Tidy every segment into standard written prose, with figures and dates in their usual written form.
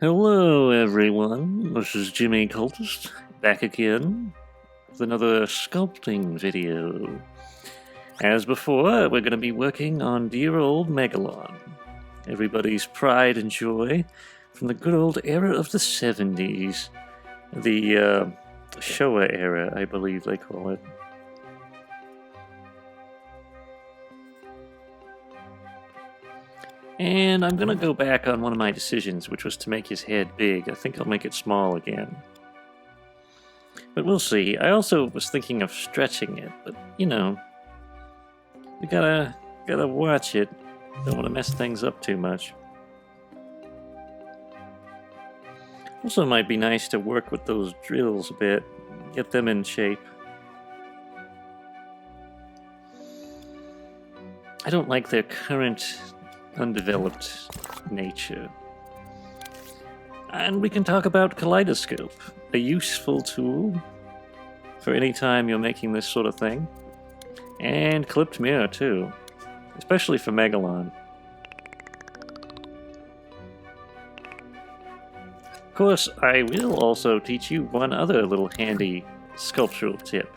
Hello, everyone. This is Jimmy Cultist, back again with another sculpting video. As before, we're going to be working on dear old Megalon, everybody's pride and joy from the good old era of the 70s, the Showa era, I believe they call it. And I'm gonna go back on one of my decisions, which was to make his head big. I think I'll make it small again. But we'll see. I also was thinking of stretching it, but you know, we gotta watch it. Don't want to mess things up too much. Also might be nice to work with those drills a bit, get them in shape. I don't like their current undeveloped nature. And we can talk about Kaleidoscope, a useful tool for any time you're making this sort of thing. And Clipped Mirror too, especially for Megalon. Of course, I will also teach you one other little handy sculptural tip.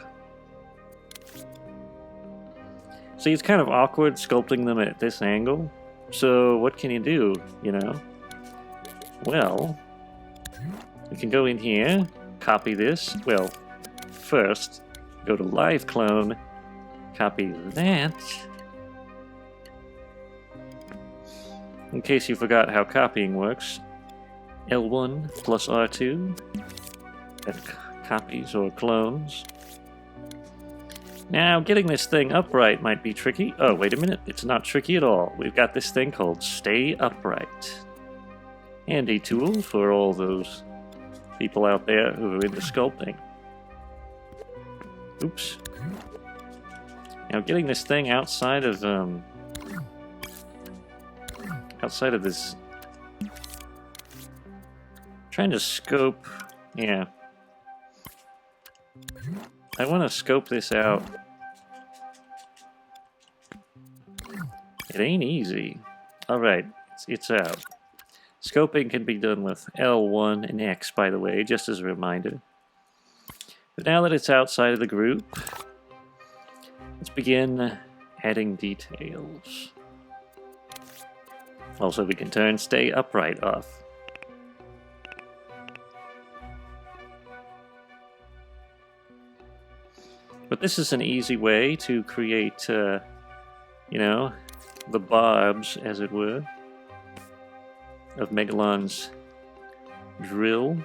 See, it's kind of awkward sculpting them at this angle. So what can you do, you know? Well, you can go in here, copy this. Well, first, go to Live Clone, copy that. In case you forgot how copying works, L1 plus R2, that copies or clones. Now, getting this thing upright might be tricky. Oh, wait a minute. It's not tricky at all. We've got this thing called Stay Upright. Handy tool for all those people out there who are into sculpting. Oops. Now, getting this thing outside of this... Trying to scope... Yeah. I want to scope this out. It ain't easy. Alright, it's out. Scoping can be done with L1 and X, by the way, just as a reminder. But now that it's outside of the group, let's begin adding details. Also, we can turn Stay Upright off. But this is an easy way to create, you know, the barbs, as it were, of Megalon's drill.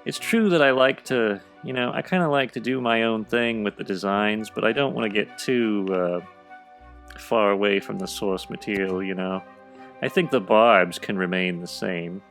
It's true that I like to, you know, I kind of like to do my own thing with the designs, but I don't want to get too far away from the source material, you know. I think the barbs can remain the same.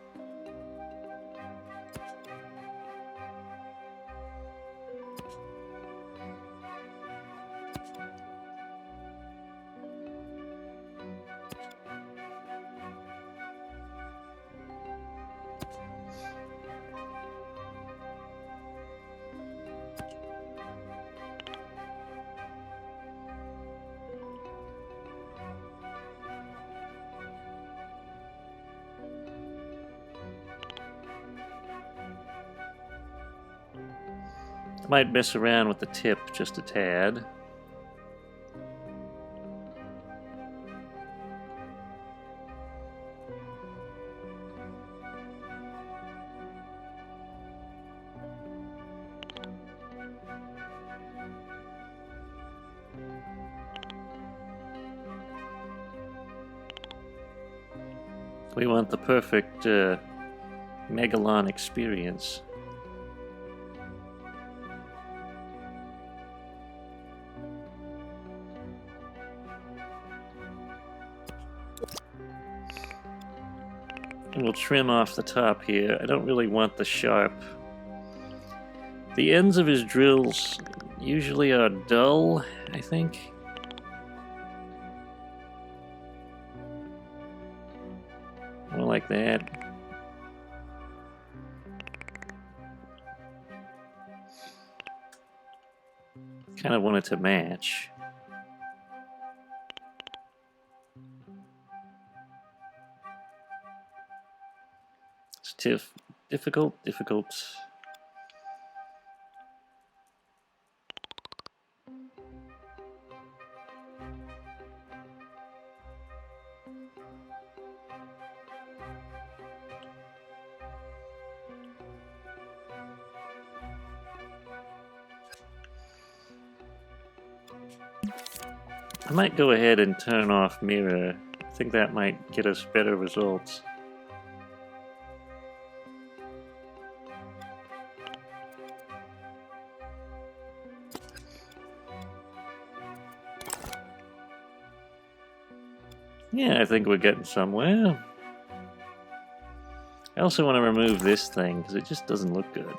Might mess around with the tip just a tad. We want the perfect Megalon experience. And we'll trim off the top here. I don't really want the sharp. The ends of his drills usually are dull, I think. More like that. Kind of want it to match. difficult. I might go ahead and turn off mirror. I think that might get us better results. Yeah, I think we're getting somewhere. I also want to remove this thing because it just doesn't look good.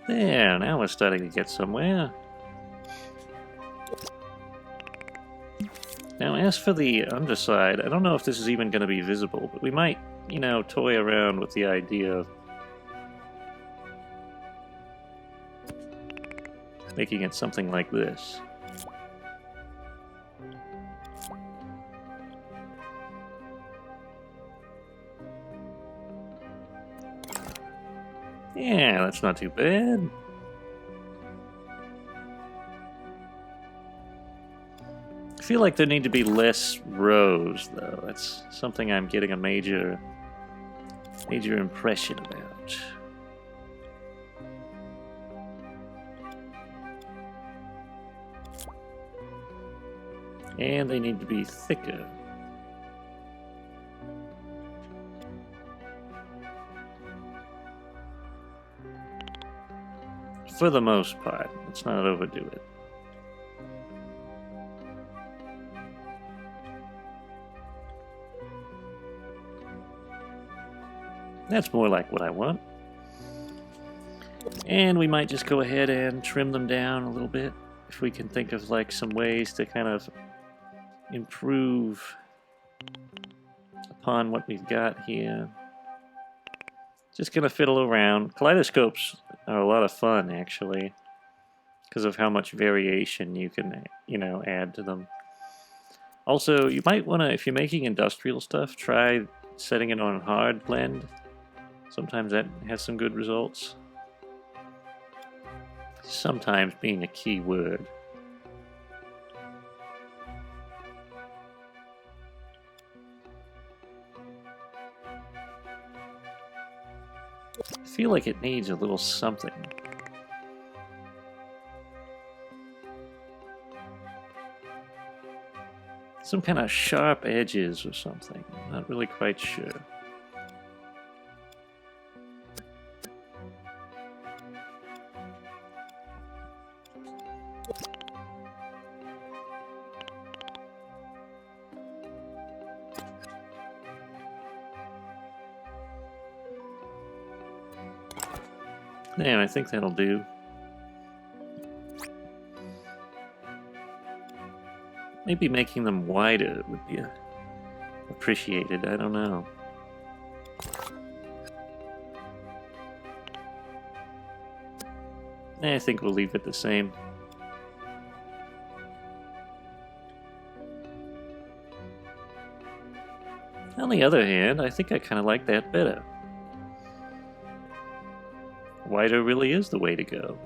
There, now we're starting to get somewhere. Now, as for the underside, I don't know if this is even going to be visible, but we might, you know, toy around with the idea of making it something like this. Yeah, that's not too bad. I feel like there need to be less rows, though. That's something I'm getting a major impression about. And they need to be thicker. For the most part. Let's not overdo it. That's more like what I want. And we might just go ahead and trim them down a little bit if we can think of like some ways to kind of improve upon what we've got here. Just gonna fiddle around. Kaleidoscopes are a lot of fun, actually, because of how much variation you can, you know, add to them. Also, you might want to, if you're making industrial stuff, try setting it on hard blend. Sometimes that has some good results. Sometimes being a key word. I feel like it needs a little something. Some kind of sharp edges or something. I'm not really quite sure. Yeah, I think that'll do. Maybe making them wider would be appreciated, I don't know. I think we'll leave it the same. On the other hand, I think I kind of like that better. Wider really is the way to go.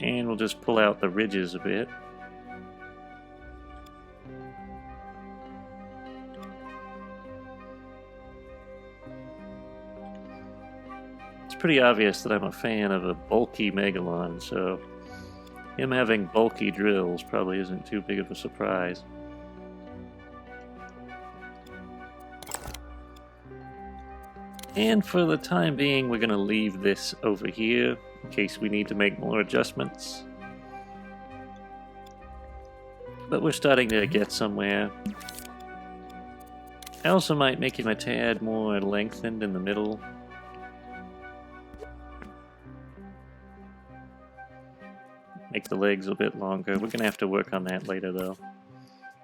And we'll just pull out the ridges a bit. It's pretty obvious that I'm a fan of a bulky Megalon, so him having bulky drills probably isn't too big of a surprise. And for the time being, we're going to leave this over here in case we need to make more adjustments. But we're starting to get somewhere. I also might make him a tad more lengthened in the middle. Make the legs a bit longer. We're going to have to work on that later, though.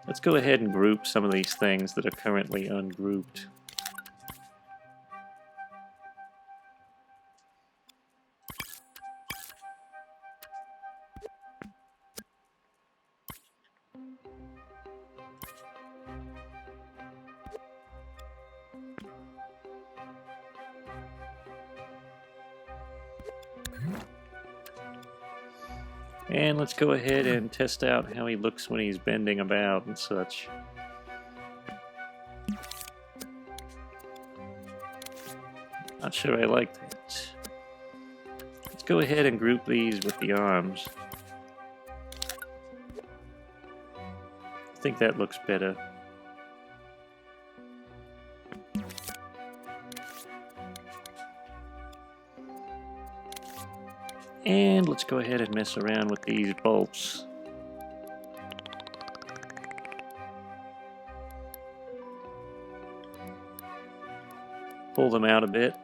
Let's go ahead and group some of these things that are currently ungrouped. And let's go ahead and test out how he looks when he's bending about and such. Not sure I like that. Let's go ahead and group these with the arms. I think that looks better. And let's go ahead and mess around with these bolts. Pull them out a bit.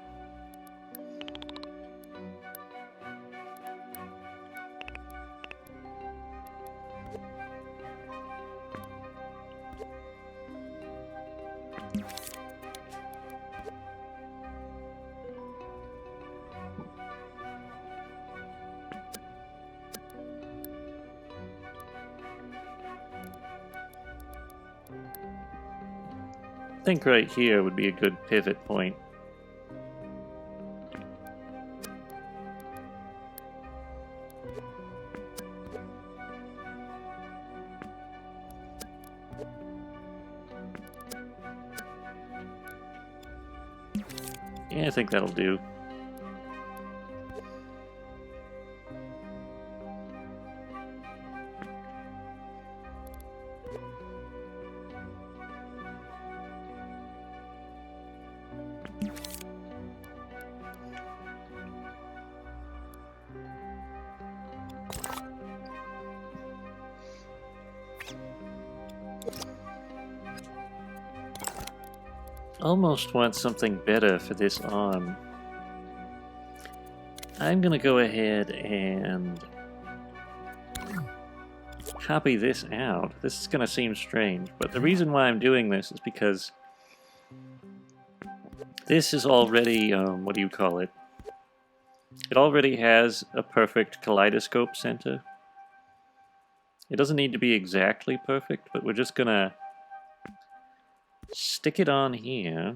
I think right here would be a good pivot point. Yeah, I think that'll do. Almost want something better for this arm. I'm gonna go ahead and copy this out. This is gonna seem strange, but the reason why I'm doing this is because this is already, what do you call it? It already has a perfect kaleidoscope center. It doesn't need to be exactly perfect, but we're just gonna stick it on here.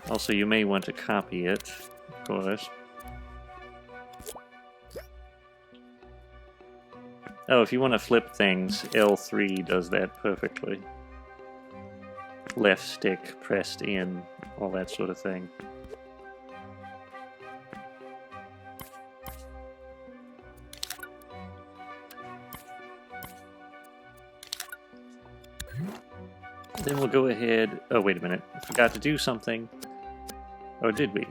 Also, you may want to copy it, of course. Oh, if you want to flip things, L3 does that perfectly. Left stick pressed in, all that sort of thing. Then we'll go ahead... Oh, wait a minute. I forgot to do something. Or did we?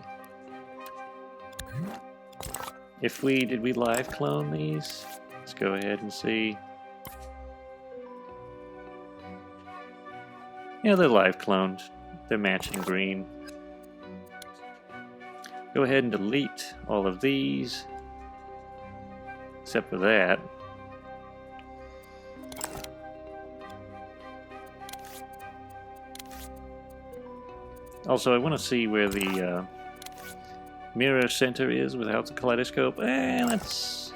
Did we live clone these? Let's go ahead and see. Yeah, they're live cloned. They're matching green. Go ahead and delete all of these. Except for that. Also, I want to see where the mirror center is without the kaleidoscope. It's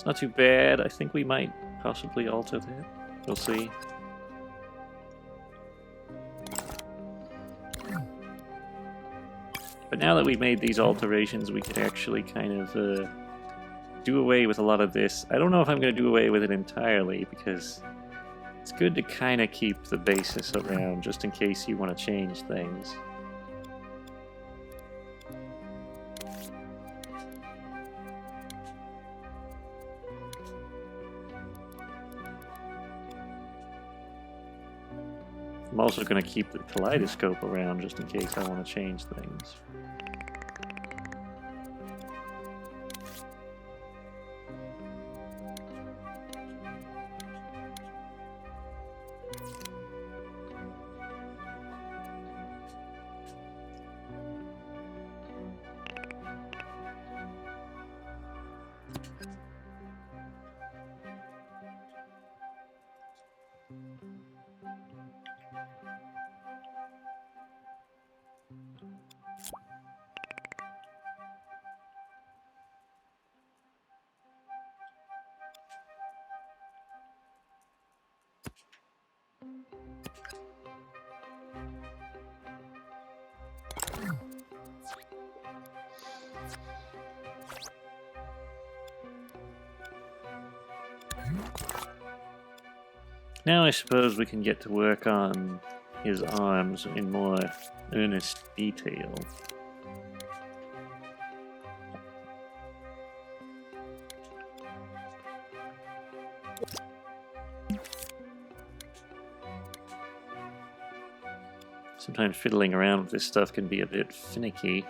not too bad. I think we might possibly alter that. We'll see. But now that we've made these alterations, we can actually kind of do away with a lot of this. I don't know if I'm going to do away with it entirely, because it's good to kind of keep the basis around just in case you want to change things. I'm also going to keep the kaleidoscope around just in case I want to change things. Now I suppose we can get to work on his arms in more earnest detail. Sometimes fiddling around with this stuff can be a bit finicky.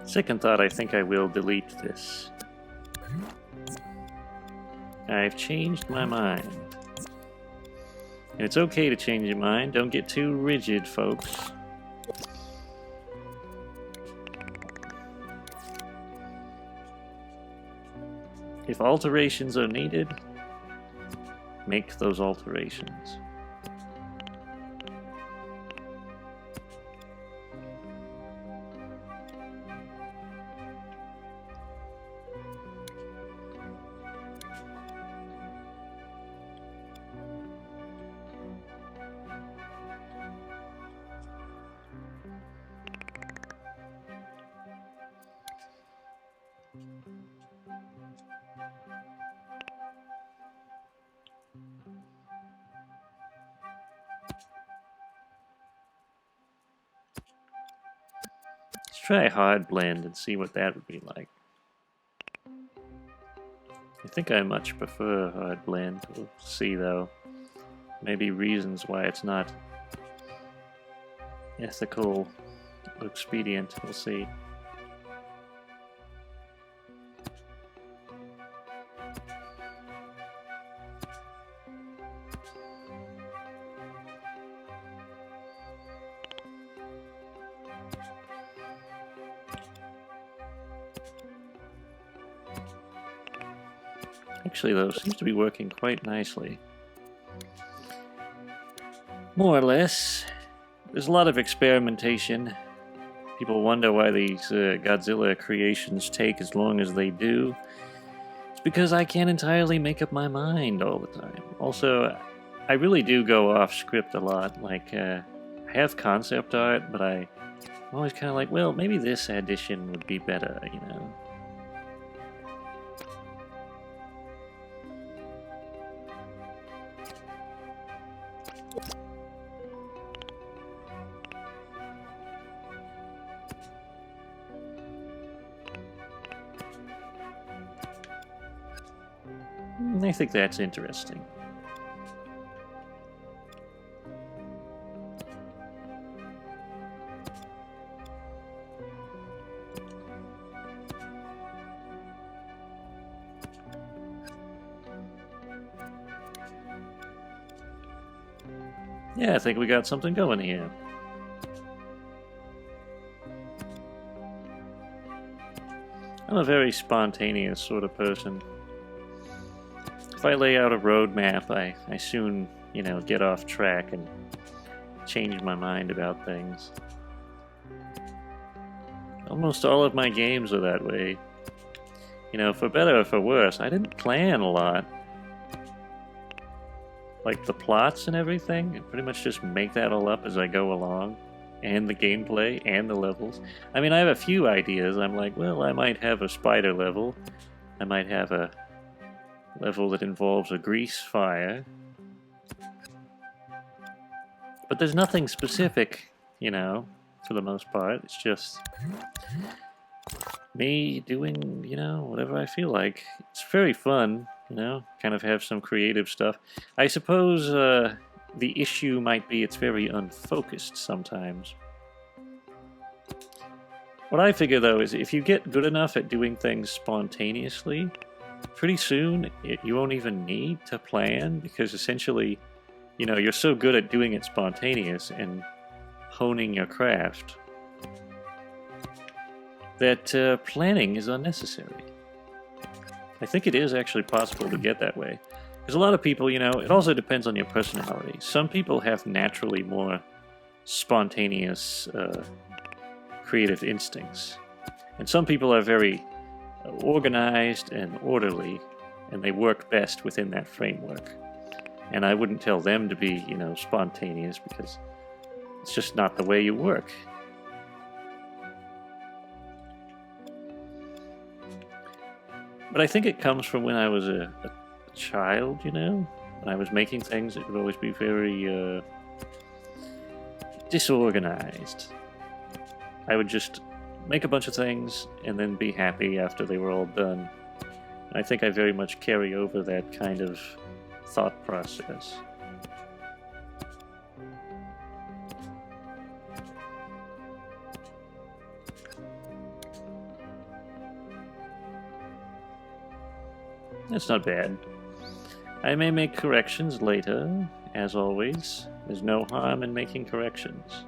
Second thought, I think I will delete this. I've changed my mind. And it's okay to change your mind. Don't get too rigid, folks. If alterations are needed, make those alterations. Let's try hard blend and see what that would be like. I think I much prefer hard blend. We'll see though. Maybe reasons why it's not ethical or expedient. We'll see. Actually, though, seems to be working quite nicely. More or less. There's a lot of experimentation. People wonder why these Godzilla creations take as long as they do. It's because I can't entirely make up my mind all the time. Also, I really do go off script a lot. Like, I have concept art, but I'm always kind of like, well, maybe this addition would be better, you know? I think that's interesting. Yeah, I think we got something going here. I'm a very spontaneous sort of person. If I lay out a roadmap, I soon, you know, get off track and change my mind about things. Almost all of my games are that way. You know, for better or for worse, I didn't plan a lot. Like the plots and everything, I pretty much just make that all up as I go along. And the gameplay, and the levels. I mean, I have a few ideas. I'm like, well, I might have a spider level. I might have a level that involves a grease fire. But there's nothing specific, you know. for the most part. It's just me doing, you know, whatever I feel like. It's very fun, you know, kind of have some creative stuff. I suppose the issue might be it's very unfocused sometimes. What I figure, though, is if you get good enough at doing things spontaneously, pretty soon you won't even need to plan, because essentially, you know, you're so good at doing it spontaneous and honing your craft that planning is unnecessary. I think it is actually possible to get that way. Because a lot of people, you know, it also depends on your personality. Some people have naturally more spontaneous creative instincts. And some people are very organized and orderly, and they work best within that framework. And I wouldn't tell them to be, you know, spontaneous, because it's just not the way you work. But I think it comes from when I was a child, you know? When I was making things, it would always be very disorganized. I would just make a bunch of things and then be happy after they were all done. And I think I very much carry over that kind of thought process. That's not bad. I may make corrections later, as always. There's no harm in making corrections.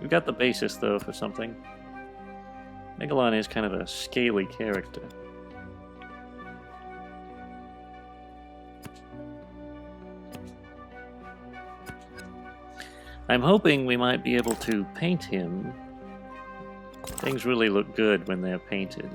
We've got the basis, though, for something. Megalon is kind of a scaly character. I'm hoping we might be able to paint him. Things really look good when they're painted.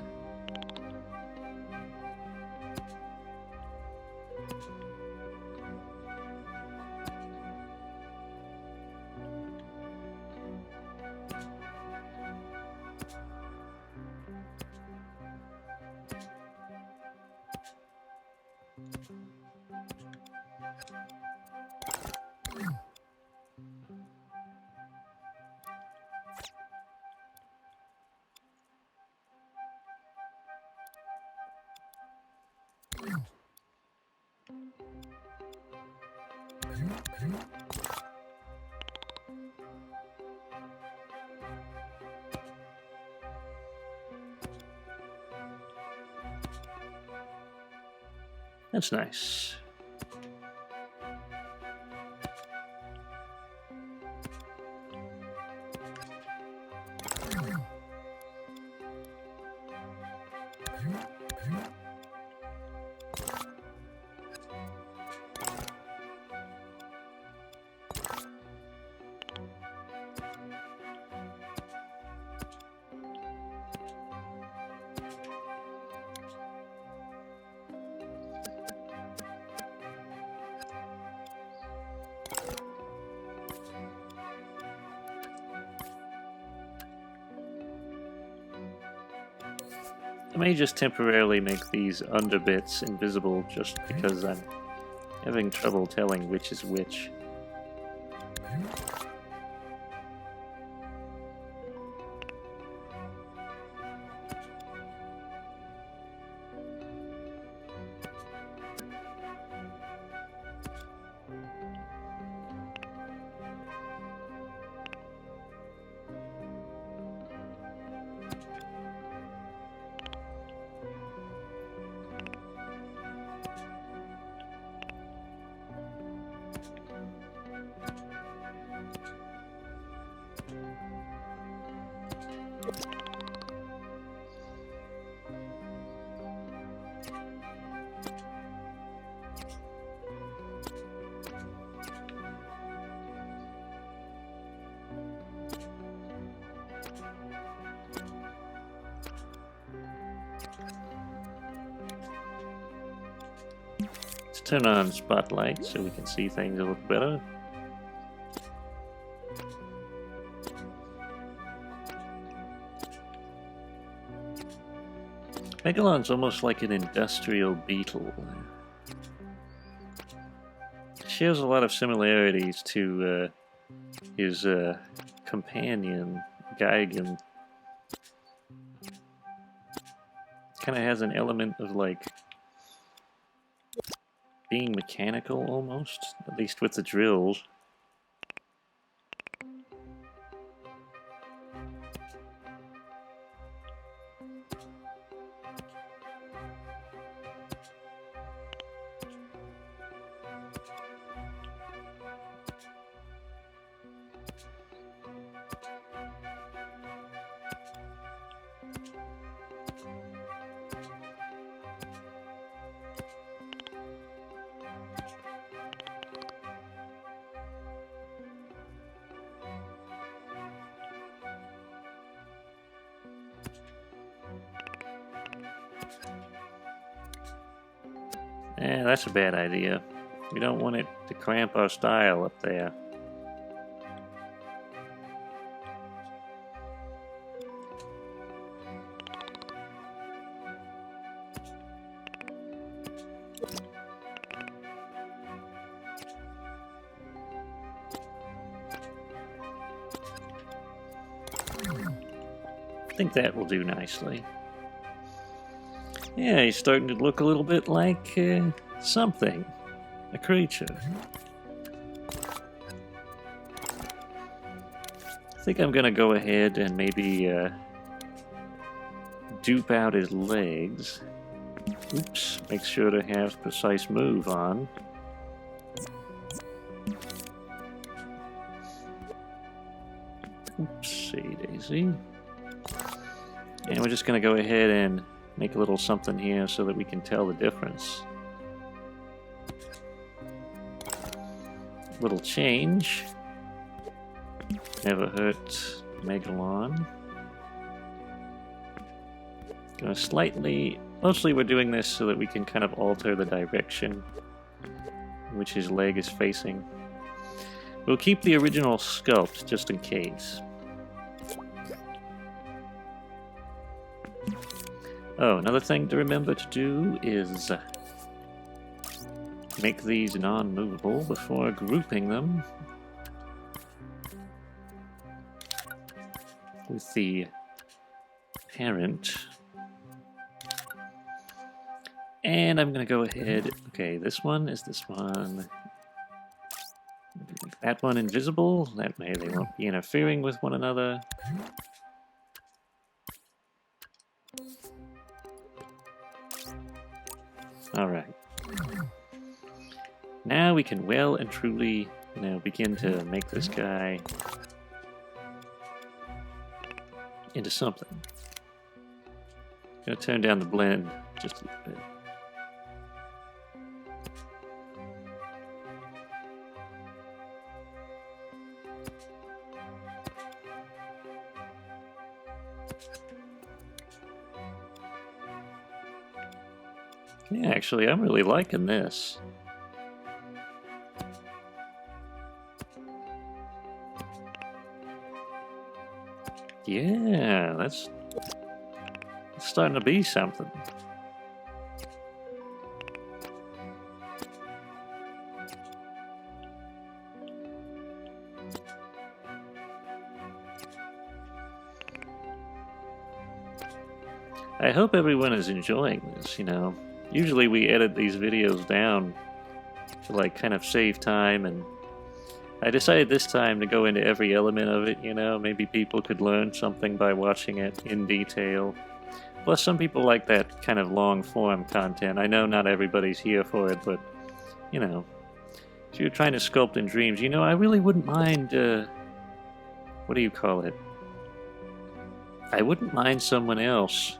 That's nice. I may just temporarily make these underbits invisible just because I'm having trouble telling which is which. Let's turn on spotlight so we can see things a little better. Megalon's almost like an industrial beetle. shares a lot of similarities to his companion, Gigan. Kind of has an element of like being mechanical almost, at least with the drills. Eh, that's a bad idea. We don't want it to cramp our style up there. I think that will do nicely. Yeah, he's starting to look a little bit like something. A creature. I think I'm gonna go ahead and maybe dupe out his legs. Oops, make sure to have precise move on. Oopsie daisy. And we're just gonna go ahead and make a little something here so that we can tell the difference. Little change. Never hurt Megalon. Gonna slightly... Mostly we're doing this so that we can kind of alter the direction in which his leg is facing. We'll keep the original sculpt just in case. Oh, another thing to remember to do is make these non-movable before grouping them with the parent. And I'm going to go ahead... Okay, this one is this one. Make that one invisible. That way they won't be interfering with one another. Alright. Now we can well and truly, begin to make this guy into something. Gonna turn down the blend just a little bit. Yeah, actually, I'm really liking this. Yeah, that's starting to be something. I hope everyone is enjoying this, Usually we edit these videos down to kind of save time, and I decided this time to go into every element of it, maybe people could learn something by watching it in detail. Plus some people like that kind of long form content. I know not everybody's here for it, but if you're trying to sculpt in Dreams, I really wouldn't mind, what do you call it? I wouldn't mind someone else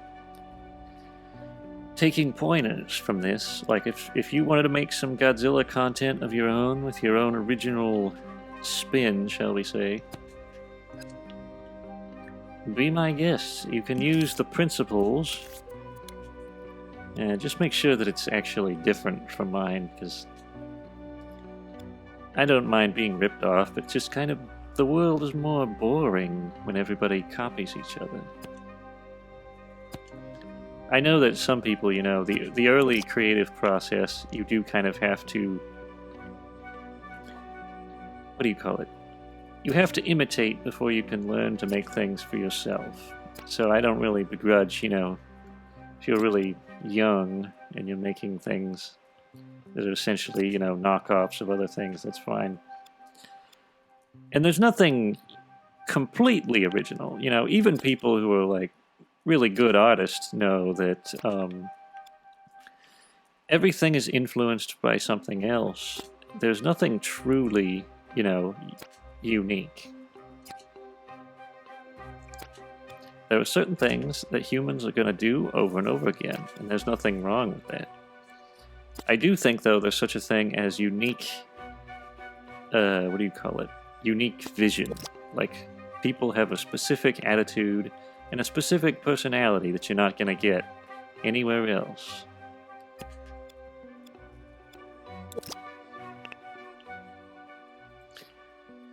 taking pointers from this. Like if you wanted to make some Godzilla content of your own with your own original spin, shall we say, be my guest. You can use the principles and just make sure that it's actually different from mine, because I don't mind being ripped off, but just kind of the world is more boring when everybody copies each other. I know that some people, the early creative process, you do kind of have to what do you call it? You have to imitate before you can learn to make things for yourself. So I don't really begrudge, you know, if you're really young and you're making things that are essentially, you know, knockoffs of other things, that's fine. And there's nothing completely original. You know, even people who are like really good artists know that everything is influenced by something else. There's nothing truly, you know, unique. There are certain things that humans are going to do over and over again, and there's nothing wrong with that. I do think, though, there's such a thing as unique, what do you call it? Unique vision. Like, people have a specific attitude and a specific personality that you're not going to get anywhere else.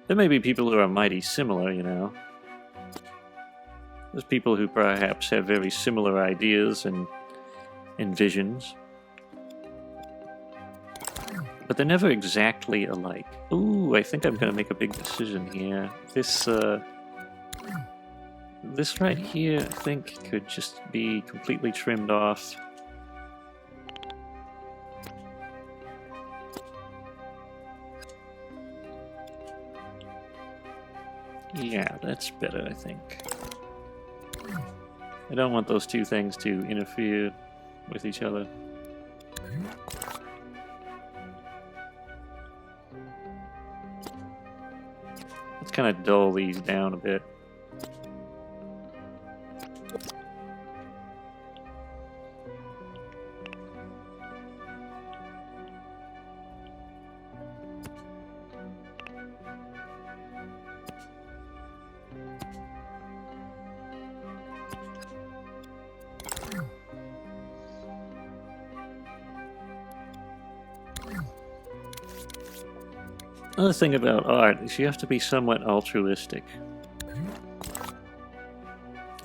There may be people who are mighty similar, you know. There's people who perhaps have very similar ideas and visions. But they're never exactly alike. Ooh, I think I'm going to make a big decision here. This right here, I think, could just be completely trimmed off. Yeah, that's better, I think. I don't want those two things to interfere with each other. Let's kind of dull these down a bit. Another thing about art is you have to be somewhat altruistic.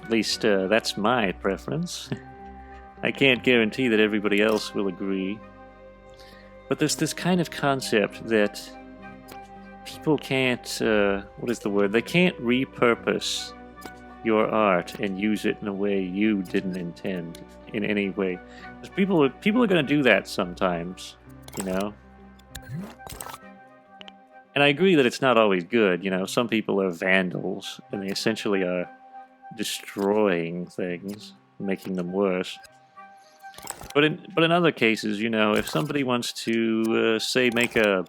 At least that's my preference. I can't guarantee that everybody else will agree. But there's this kind of concept that people can't, what is the word? They can't repurpose your art and use it in a way you didn't intend in any way. Because people are going to do that sometimes, you know? And I agree that it's not always good, you know, some people are vandals, and they essentially are destroying things, making them worse. But in other cases, you know, if somebody wants to, say, make a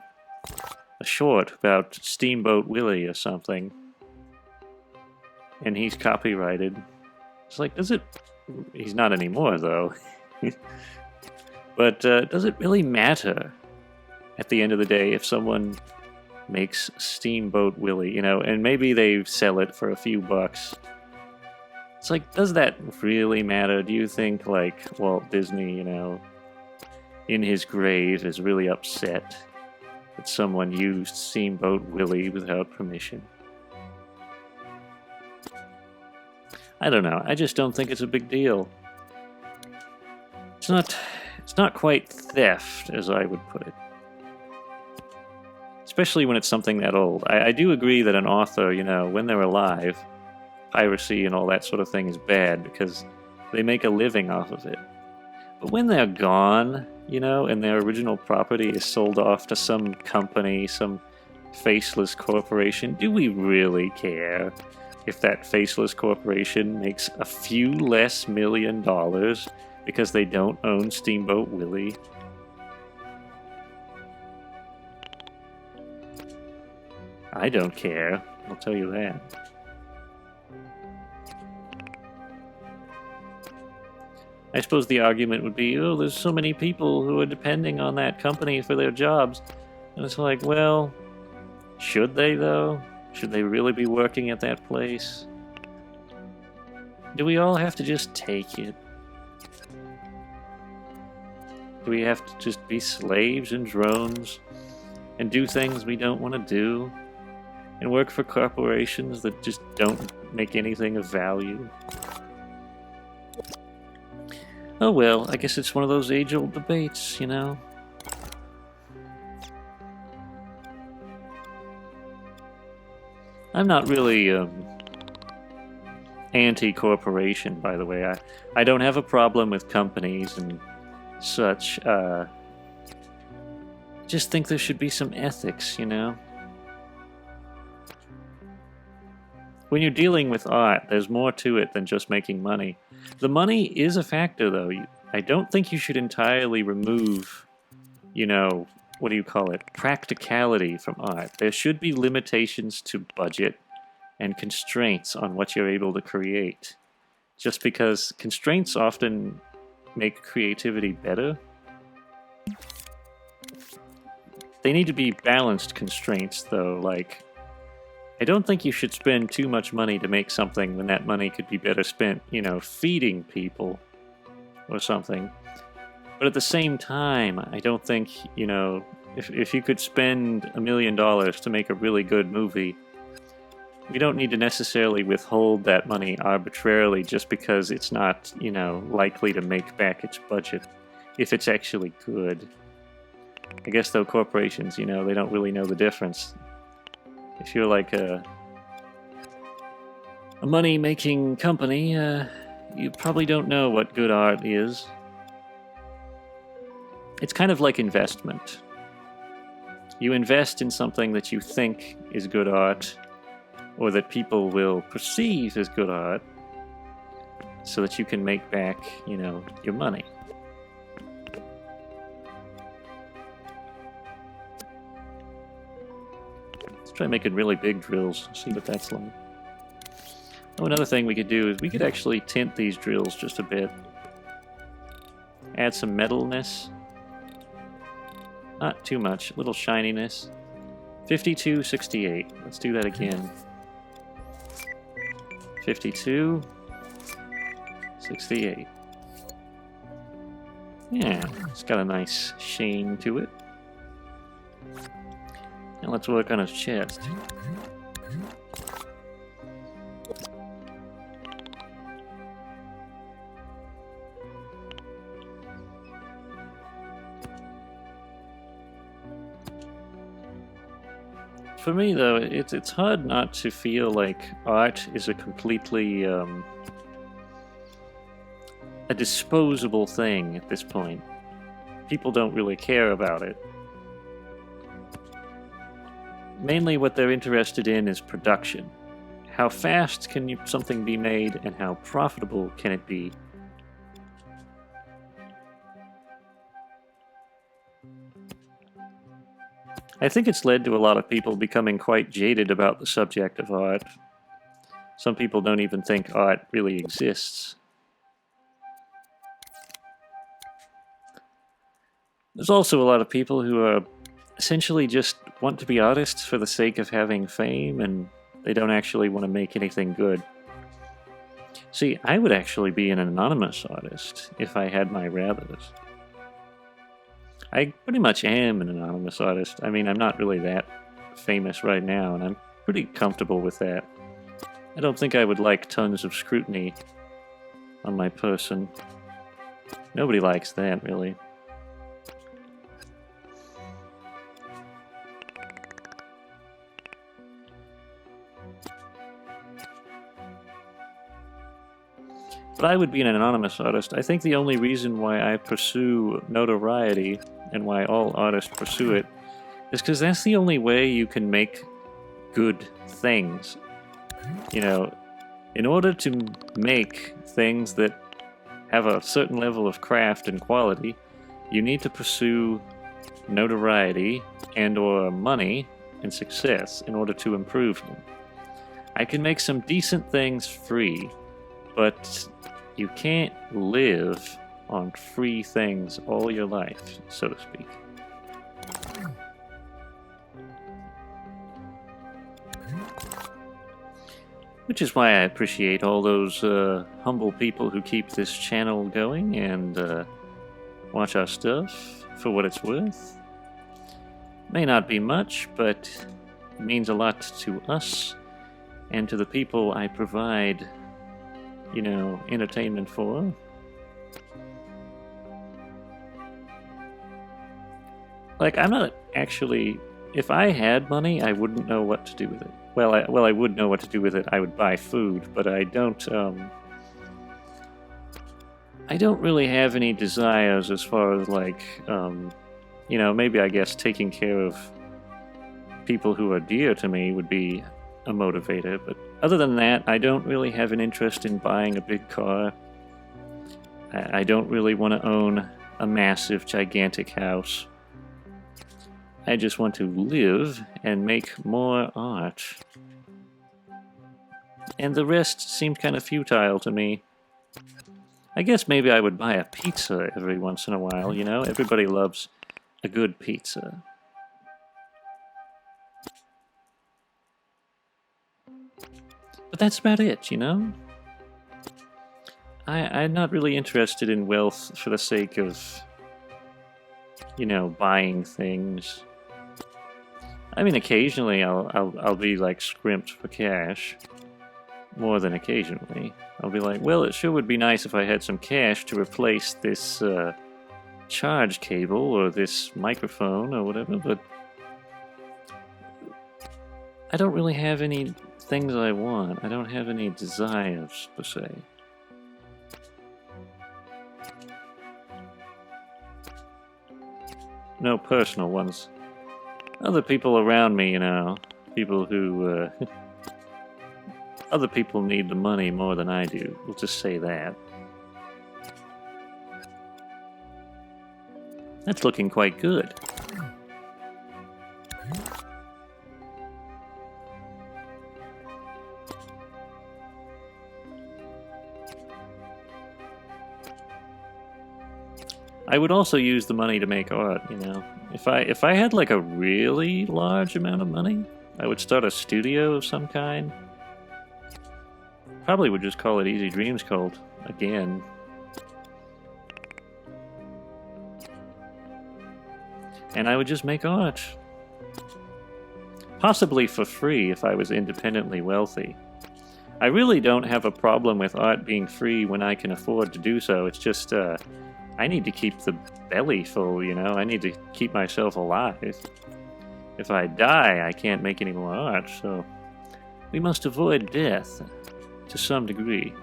short about Steamboat Willie or something, and he's copyrighted, it's like, does it... He's not anymore, though. But does it really matter, at the end of the day, if someone makes Steamboat Willie, you know, and maybe they sell it for a few bucks. It's like, does that really matter? Do you think, like, Walt Disney, you know, in his grave is really upset that someone used Steamboat Willie without permission? I don't know. I just don't think it's a big deal. It's not quite theft, as I would put it. Especially when it's something that old. I do agree that an author, you know, when they're alive, piracy and all that sort of thing is bad because they make a living off of it. But when they're gone, you know, and their original property is sold off to some company, some faceless corporation, do we really care if that faceless corporation makes a few less $1 million because they don't own Steamboat Willie? I don't care, I'll tell you that. I suppose the argument would be, oh, there's so many people who are depending on that company for their jobs. And it's like, well, should they, though? Should they really be working at that place? Do we all have to just take it? Do we have to just be slaves and drones and do things we don't want to do? And work for corporations that just don't make anything of value? Oh well, I guess it's one of those age-old debates, you know? I'm not really anti-corporation, by the way. I don't have a problem with companies and such. Just think there should be some ethics, you know? When you're dealing with art, there's more to it than just making money. The money is a factor, though. I don't think you should entirely remove, you know, what do you call it, practicality from art. There should be limitations to budget and constraints on what you're able to create. Just because constraints often make creativity better. They need to be balanced constraints, though. Like, I don't think you should spend too much money to make something when that money could be better spent, you know, feeding people or something. But at the same time, I don't think, you know, if you could spend $1 million to make a really good movie, we don't need to necessarily withhold that money arbitrarily just because it's not, you know, likely to make back its budget if it's actually good. I guess, though, corporations, you know, they don't really know the difference. If you're like a money-making company, you probably don't know what good art is. It's kind of like investment. You invest in something that you think is good art, or that people will perceive as good art, so that you can make back, you know, your money. Let's try making really big drills, see what that's like. Oh, another thing we could do is we could actually tint these drills just a bit. Add some metalness. Not too much, a little shininess. 52, 68. Let's do that again. 52, 68. Yeah, it's got a nice sheen to it. Now let's work on his chest. For me, though, it's hard not to feel like art is a completely a disposable thing at this point. People don't really care about it. Mainly what they're interested in is production. How fast can something be made, and how profitable can it be? I think it's led to a lot of people becoming quite jaded about the subject of art. Some people don't even think art really exists. There's also a lot of people who are essentially just want to be artists for the sake of having fame, and they don't actually want to make anything good. See, I would actually be an anonymous artist if I had my rathers. I pretty much am an anonymous artist. I mean, I'm not really that famous right now, and I'm pretty comfortable with that. I don't think I would like tons of scrutiny on my person. Nobody likes that, really. But I would be an anonymous artist. I think the only reason why I pursue notoriety, and why all artists pursue it, is because that's the only way you can make good things. You know, in order to make things that have a certain level of craft and quality, you need to pursue notoriety and or money and success in order to improve them. I can make some decent things free, but you can't live on free things all your life, so to speak. Which is why I appreciate all those humble people who keep this channel going and watch our stuff for what it's worth. May not be much, but it means a lot to us and to the people I provide, you know, entertainment for. Like, I'm not actually if I had money, I wouldn't know what to do with it. Well, I would know what to do with it. I would buy food, but I don't really have any desires as far as like, you know, maybe I guess taking care of people who are dear to me would be a motivator, but other than that, I don't really have an interest in buying a big car. I don't really want to own a massive, gigantic house. I just want to live and make more art. And the rest seemed kind of futile to me. I guess maybe I would buy a pizza every once in a while, you know? Everybody loves a good pizza. But that's about it, you know? I'm not really interested in wealth for the sake of, you know, buying things. I mean, occasionally I'll be like scrimped for cash. More than occasionally. I'll be like, well, it sure would be nice if I had some cash to replace this charge cable or this microphone or whatever, but I don't really have any things I want. I don't have any desires, per se. No personal ones. Other people around me, you know, people who, other people need the money more than I do. We'll just say that. That's looking quite good. I would also use the money to make art, you know. If I had like a really large amount of money, I would start a studio of some kind. Probably would just call it Easy Dreams Cult again. And I would just make art. Possibly for free if I was independently wealthy. I really don't have a problem with art being free when I can afford to do so. It's just, I need to keep the belly full, you know? I need to keep myself alive. If I die, I can't make any more art, so we must avoid death to some degree.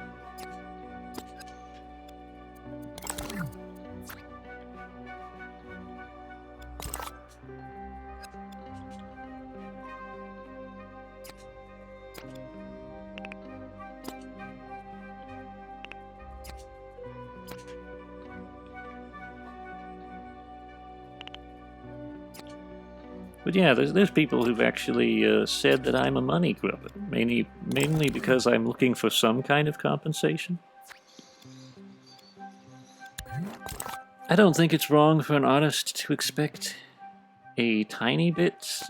But yeah, there's people who've actually said that I'm a money grubber, mainly because I'm looking for some kind of compensation. I don't think it's wrong for an artist to expect a tiny bit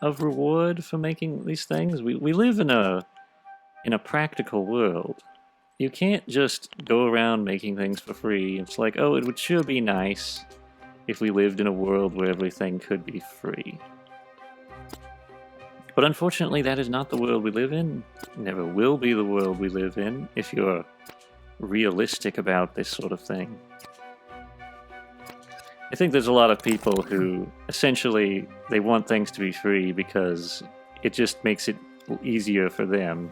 of reward for making these things. We live in a practical world. You can't just go around making things for free. It's like, oh, it would sure be nice if we lived in a world where everything could be free. But unfortunately, that is not the world we live in. It never will be the world we live in if you're realistic about this sort of thing. I think there's a lot of people who essentially they want things to be free because it just makes it easier for them.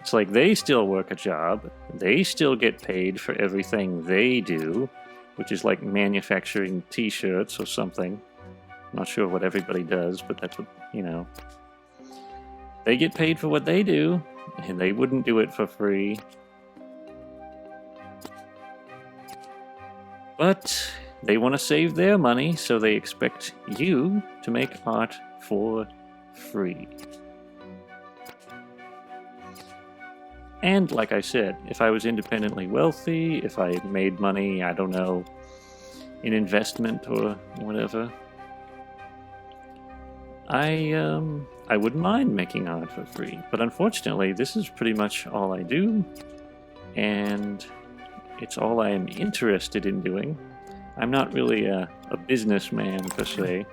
It's like they still work a job, they still get paid for everything they do, which is like manufacturing t-shirts or something. I'm not sure what everybody does, but that's what, you know. They get paid for what they do, and they wouldn't do it for free. But they want to save their money, so they expect you to make art for free. And like I said, if I was independently wealthy, if I made money, I don't know, in investment or whatever, I wouldn't mind making art for free. But unfortunately, this is pretty much all I do, and it's all I am interested in doing. I'm not really a businessman, per se.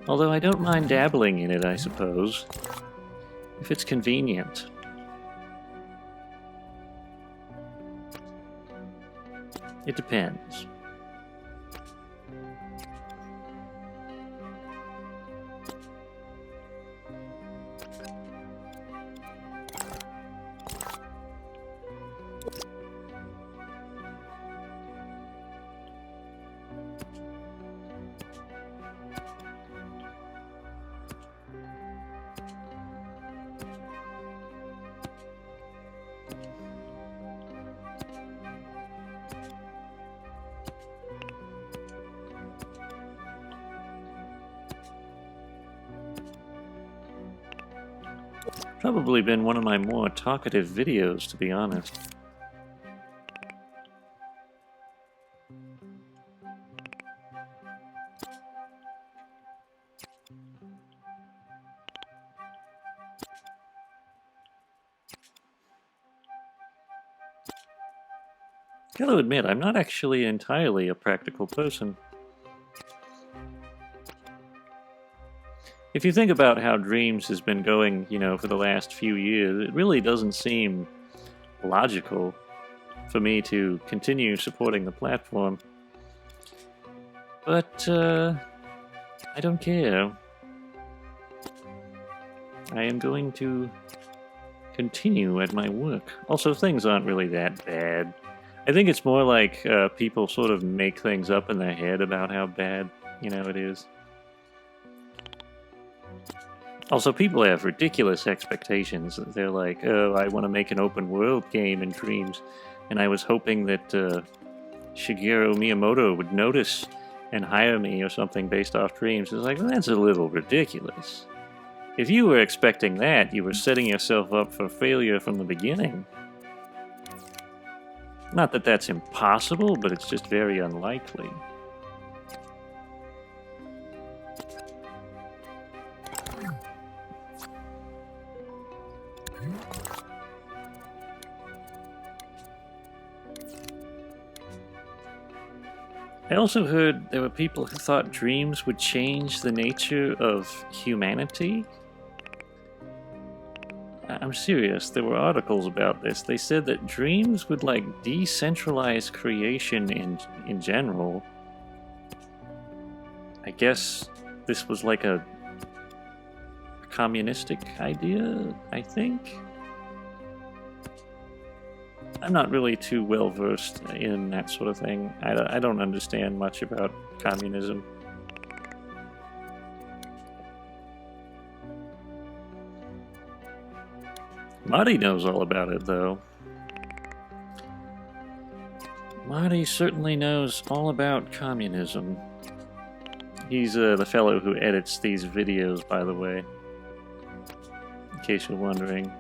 Although I don't mind dabbling in it, I suppose, if it's convenient. It depends. Probably been one of my more talkative videos, to be honest. Gotta admit, I'm not actually entirely a practical person. If you think about how Dreams has been going, for the last few years, it really doesn't seem logical for me to continue supporting the platform. But, I don't care. I am going to continue at my work. Also, things aren't really that bad. I think it's more like people sort of make things up in their head about how bad, it is. Also, people have ridiculous expectations. They're like, oh, I want to make an open world game in Dreams. And I was hoping that Shigeru Miyamoto would notice and hire me or something based off Dreams. It's like, well, that's a little ridiculous. If you were expecting that, you were setting yourself up for failure from the beginning. Not that that's impossible, but it's just very unlikely. I also heard there were people who thought Dreams would change the nature of humanity. I'm serious, there were articles about this. They said that Dreams would, decentralize creation in general. I guess this was like a communistic idea, I think? I'm not really too well versed in that sort of thing. I don't understand much about communism. Marty knows all about it, though. Marty certainly knows all about communism. He's the fellow who edits these videos, by the way, in case you're wondering.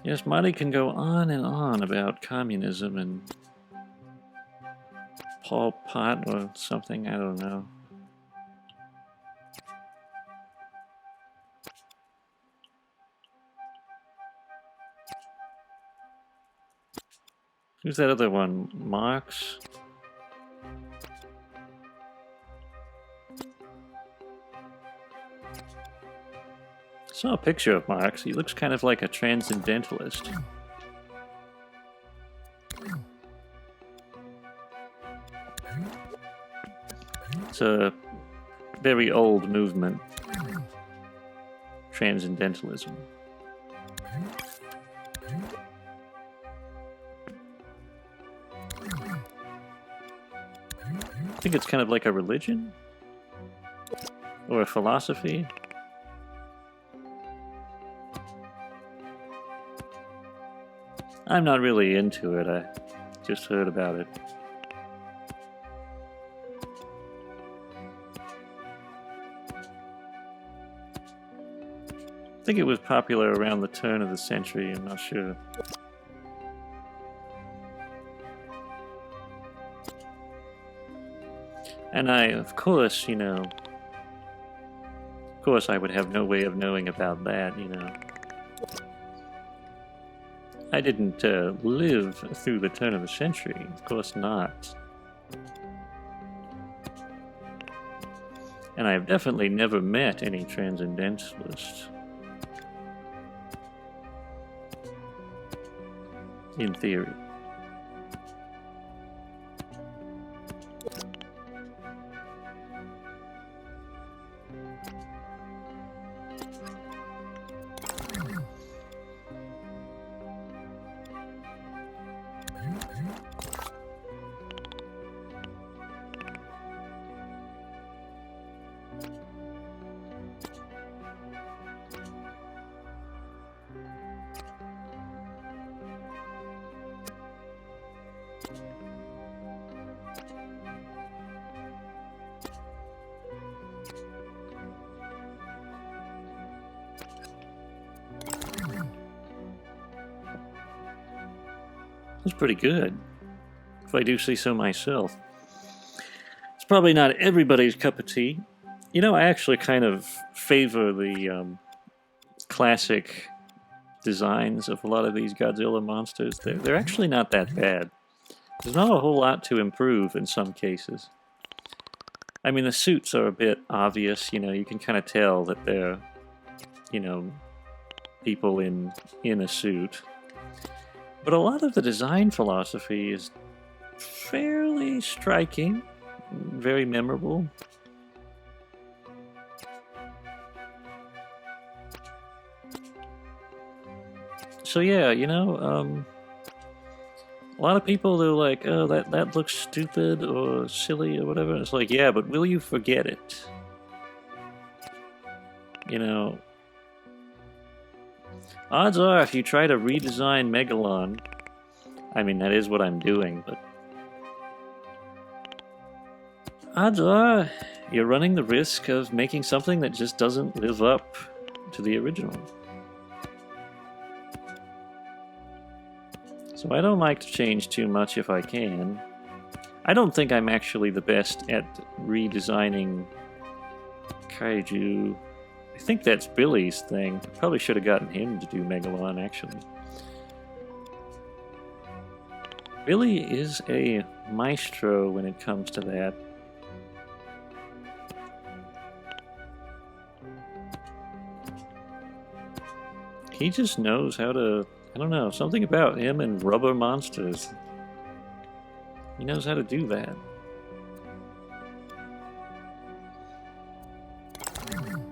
Yes, Marty can go on and on about communism and Pol Pot or something, I don't know. Who's that other one? Marx? I saw a picture of Marx. He looks kind of like a transcendentalist. It's a very old movement. Transcendentalism. I think it's kind of like a religion? Or a philosophy? I'm not really into it, I just heard about it. I think it was popular around the turn of the century, I'm not sure. And of course, of course I would have no way of knowing about that, I didn't live through the turn of the century, of course not. And I've definitely never met any transcendentalists. In theory. It's pretty good, if I do say so myself. It's probably not everybody's cup of tea. You know, I actually kind of favor the classic designs of a lot of these Godzilla monsters. They're actually not that bad. There's not a whole lot to improve in some cases. I mean, the suits are a bit obvious, you know, you can kind of tell that they're, you know, people in a suit. But a lot of the design philosophy is fairly striking, very memorable. So yeah, you know, a lot of people, they're like, oh, that looks stupid or silly or whatever. It's like, yeah, but will you forget it? You know, odds are if you try to redesign Megalon, I mean, that is what I'm doing, but odds are you're running the risk of making something that just doesn't live up to the original. So I don't like to change too much if I can. I don't think I'm actually the best at redesigning kaiju. I think that's Billy's thing. Probably should have gotten him to do Megalon, actually. Billy is a maestro when it comes to that. He just knows how to... I don't know, something about him and rubber monsters. He knows how to do that.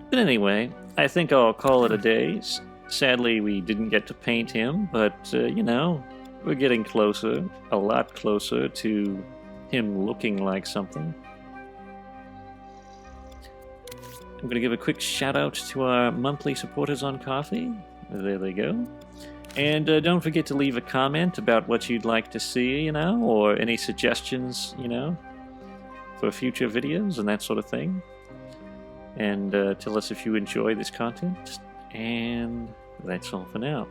But anyway, I think I'll call it a day. Sadly, we didn't get to paint him, but, you know, we're getting closer, a lot closer to him looking like something. I'm going to give a quick shout out to our monthly supporters on Ko-fi. There they go. And don't forget to leave a comment about what you'd like to see, you know, or any suggestions, you know, for future videos and that sort of thing. And tell us if you enjoy this content. And that's all for now.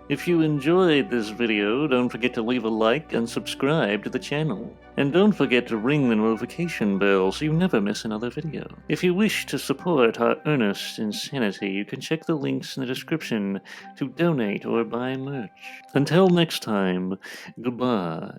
If you enjoyed this video, don't forget to leave a like and subscribe to the channel. And don't forget to ring the notification bell so you never miss another video. If you wish to support our earnest insanity, you can check the links in the description to donate or buy merch. Until next time, goodbye.